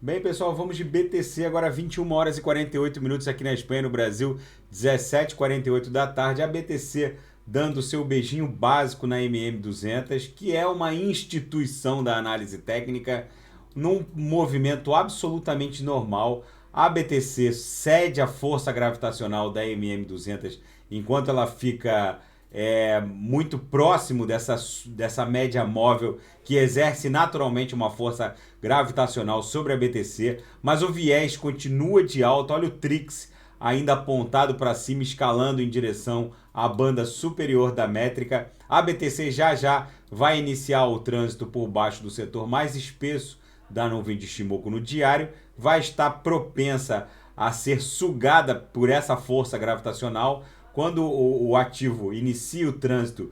Bem, pessoal, vamos de BTC agora 21 horas e 48 minutos aqui na Espanha, no Brasil, 17h48 da tarde. A BTC dando o seu beijinho básico na MM200, que é uma instituição da análise técnica, num movimento absolutamente normal. A BTC cede a força gravitacional da MM200 enquanto ela fica muito próximo dessa média móvel que exerce naturalmente uma força gravitacional sobre a BTC, mas o viés continua de alta. Olha o Trix ainda apontado para cima, escalando em direção à banda superior da métrica. A BTC já vai iniciar o trânsito por baixo do setor mais espesso da nuvem de Shimoku no diário, vai estar propensa a ser sugada por essa força gravitacional. Quando o ativo inicia o trânsito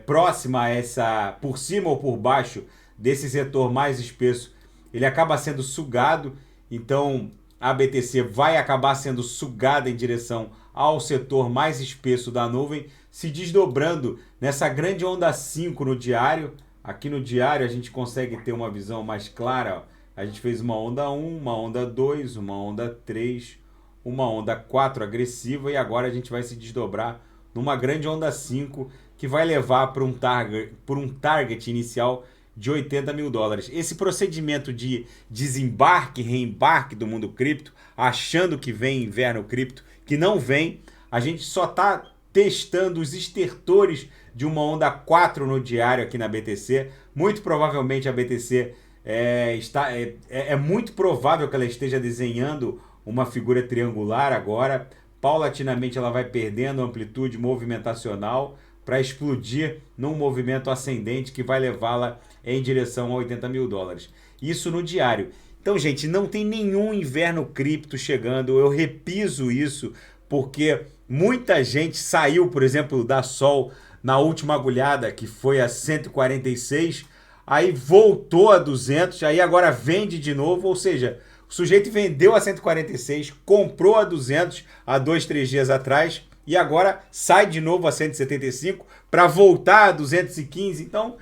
próxima a essa, por cima ou por baixo desse setor mais espesso, ele acaba sendo sugado. Então a BTC vai acabar sendo sugada em direção ao setor mais espesso da nuvem, se desdobrando nessa grande onda 5 no diário. Aqui no diário a gente consegue ter uma visão mais clara. A gente fez uma onda 1, uma onda 2, uma onda 3, uma onda 4 agressiva, e agora a gente vai se desdobrar numa grande onda 5 que vai levar para um target inicial de 80 mil dólares. Esse procedimento de desembarque, reembarque do mundo cripto, achando que vem inverno cripto, que não vem, a gente só está testando os estertores de uma onda 4 no diário aqui na BTC. Muito provavelmente a BTC é muito provável que ela esteja desenhando uma figura triangular agora. Paulatinamente ela vai perdendo amplitude movimentacional para explodir num movimento ascendente que vai levá-la em direção a 80 mil dólares. Isso no diário. Então, gente, não tem nenhum inverno cripto chegando. Eu repiso isso porque muita gente saiu, por exemplo, da Sol na última agulhada, que foi a 146, aí voltou a 200, aí agora vende de novo, ou seja, o sujeito vendeu a 146, comprou a 200 há 2, 3 dias atrás e agora sai de novo a 175 para voltar a 215. Então,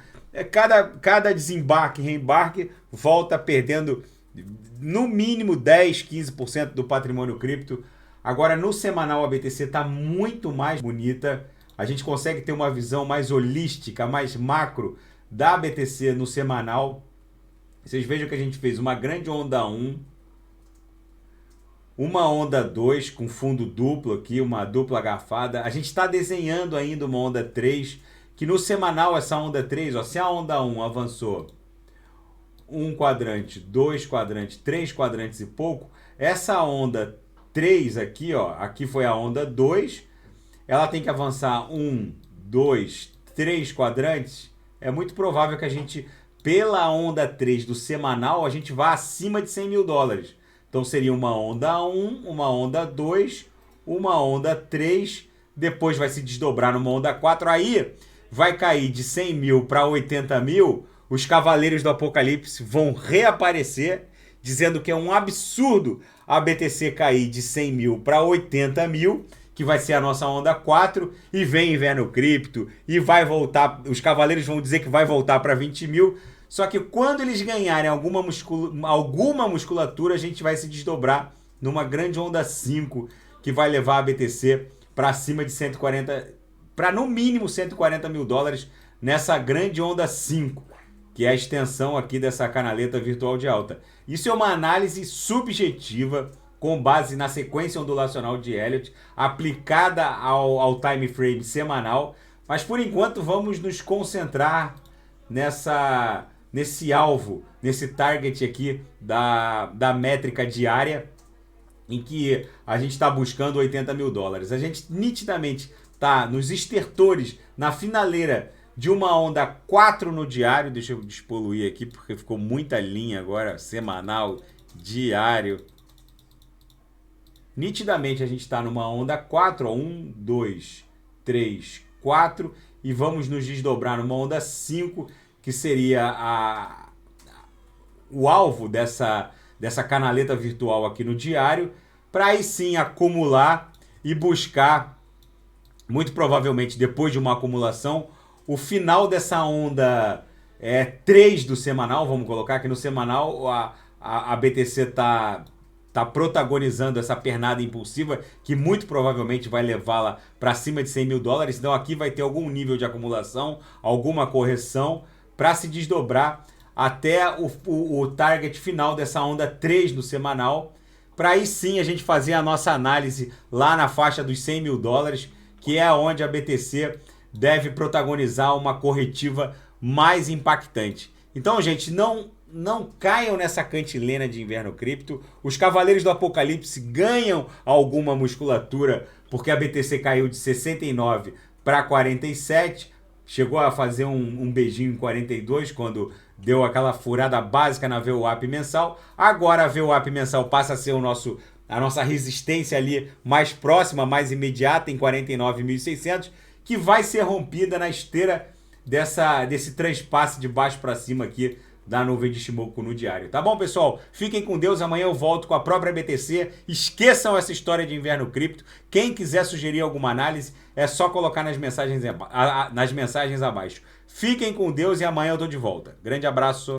cada desembarque, reembarque, volta perdendo no mínimo 10, 15% do patrimônio cripto. Agora, no semanal, a BTC está muito mais bonita. A gente consegue ter uma visão mais holística, mais macro da BTC no semanal. Vocês vejam que a gente fez uma grande onda 1, uma onda 2 com fundo duplo aqui, uma dupla garfada. A gente está desenhando ainda uma onda 3, que no semanal essa onda 3, ó, se a onda 1 avançou um quadrante, 2 quadrantes, 3 quadrantes e pouco, essa onda 3 aqui, ó, aqui foi a onda 2, ela tem que avançar 1, 2, 3 quadrantes. É muito provável que a gente, pela onda 3 do semanal, a gente vá acima de 100 mil dólares. Então seria uma onda 1, uma onda 2, uma onda 3, depois vai se desdobrar numa onda 4, aí vai cair de 100 mil para 80 mil, os Cavaleiros do Apocalipse vão reaparecer, dizendo que é um absurdo a BTC cair de 100 mil para 80 mil, que vai ser a nossa onda 4, e vem inverno cripto, e vai voltar, os Cavaleiros vão dizer que vai voltar para 20 mil, só que quando eles ganharem alguma musculatura, a gente vai se desdobrar numa grande onda 5, que vai levar a BTC para cima de 140, para no mínimo 140 mil dólares, nessa grande onda 5, que é a extensão aqui dessa canaleta virtual de alta. Isso é uma análise subjetiva, com base na sequência ondulacional de Elliott, aplicada ao time frame semanal, mas por enquanto vamos nos concentrar nesse alvo, nesse target aqui da métrica diária, em que a gente está buscando 80 mil dólares. A gente nitidamente está nos estertores, na finaleira de uma onda 4 no diário. Deixa eu despoluir aqui porque ficou muita linha agora, semanal, diário. Nitidamente a gente está numa onda 4, ó, 1, 2, 3, 4, e vamos nos desdobrar numa onda 5, que seria o alvo dessa canaleta virtual aqui no diário, para aí sim acumular e buscar, muito provavelmente depois de uma acumulação, o final dessa onda 3 do semanal. Vamos colocar aqui no semanal, a BTC tá protagonizando essa pernada impulsiva que muito provavelmente vai levá-la para cima de 100 mil dólares. Então aqui vai ter algum nível de acumulação, alguma correção para se desdobrar até o target final dessa onda 3 no semanal, para aí sim a gente fazer a nossa análise lá na faixa dos 100 mil dólares, que é onde a BTC deve protagonizar uma corretiva mais impactante. Então, gente, não caiam nessa cantilena de inverno cripto. Os Cavaleiros do Apocalipse ganham alguma musculatura, porque a BTC caiu de 69 para 47, chegou a fazer um beijinho em 42 quando deu aquela furada básica na VWAP mensal. Agora a VWAP mensal passa a ser a nossa resistência ali mais próxima, mais imediata, em 49.600, que vai ser rompida na esteira desse transpasse de baixo para cima aqui da nuvem de Shimoku no diário. Tá bom, pessoal? Fiquem com Deus. Amanhã eu volto com a própria BTC. Esqueçam essa história de inverno cripto. Quem quiser sugerir alguma análise, é só colocar nas mensagens abaixo. Fiquem com Deus e amanhã eu tô de volta. Grande abraço.